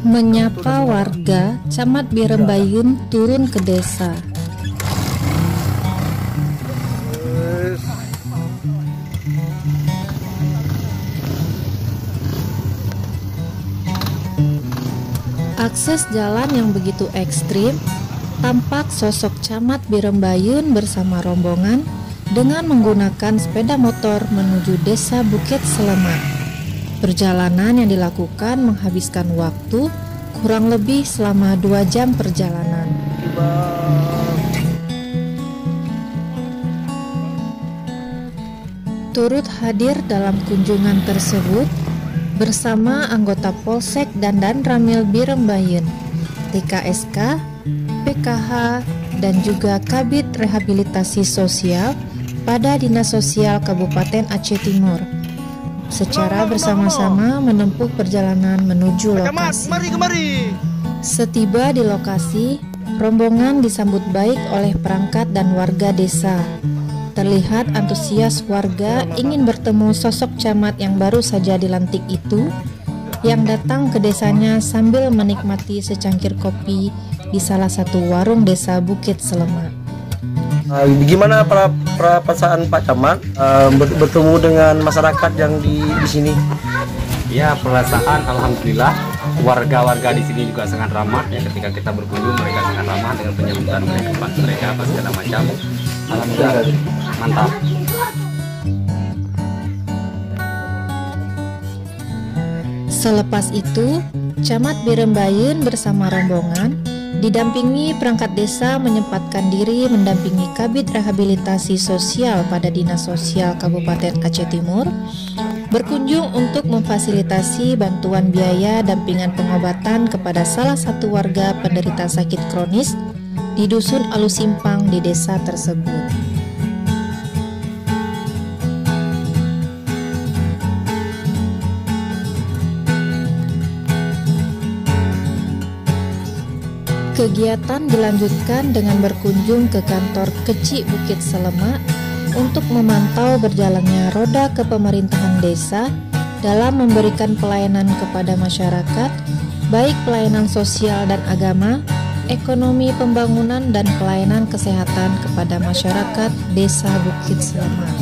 Menyapa warga, Camat Birembayun turun ke desa. Akses jalan yang begitu ekstrim, tampak sosok Camat Birembayun bersama rombongan dengan menggunakan sepeda motor menuju desa Bukit Selemak. Perjalanan yang dilakukan menghabiskan waktu kurang lebih selama 2 jam perjalanan. Turut hadir dalam kunjungan tersebut bersama anggota Polsek dan Ramil Birembayun, TKSK, PKH, dan juga Kabid Rehabilitasi Sosial pada Dinas Sosial Kabupaten Aceh Timur. Secara bersama-sama menempuh perjalanan menuju lokasi. Setiba di lokasi, rombongan disambut baik oleh perangkat dan warga desa. Terlihat antusias warga ingin bertemu sosok camat yang baru saja dilantik itu, yang datang ke desanya sambil menikmati secangkir kopi di salah satu warung desa Bukit Selemak. Gimana perasaan Pak Camat bertemu dengan masyarakat yang di sini? Ya, perasaan alhamdulillah warga-warga di sini juga sangat ramah ya. Ketika kita berkunjung mereka sangat ramah dengan penyambutan mereka apa segala macam. Alhamdulillah mantap. Selepas itu, Camat Birembayun bersama rombongan didampingi perangkat desa menyempatkan diri mendampingi Kabid Rehabilitasi Sosial pada Dinas Sosial Kabupaten Aceh Timur berkunjung untuk memfasilitasi bantuan biaya dampingan pengobatan kepada salah satu warga penderita sakit kronis di Dusun Alusimpang di desa tersebut. Kegiatan dilanjutkan dengan berkunjung ke kantor Kecik Bukit Selemak untuk memantau berjalannya roda kepemerintahan desa dalam memberikan pelayanan kepada masyarakat, baik pelayanan sosial dan agama, ekonomi pembangunan dan pelayanan kesehatan kepada masyarakat desa Bukit Selemak.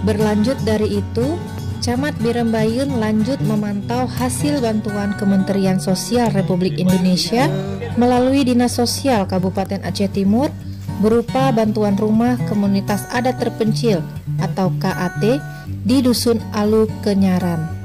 Berlanjut dari itu, Camat Birembayun lanjut memantau hasil bantuan Kementerian Sosial Republik Indonesia melalui Dinas Sosial Kabupaten Aceh Timur berupa bantuan rumah komunitas adat terpencil atau KAT di Dusun Alu Kenyaran.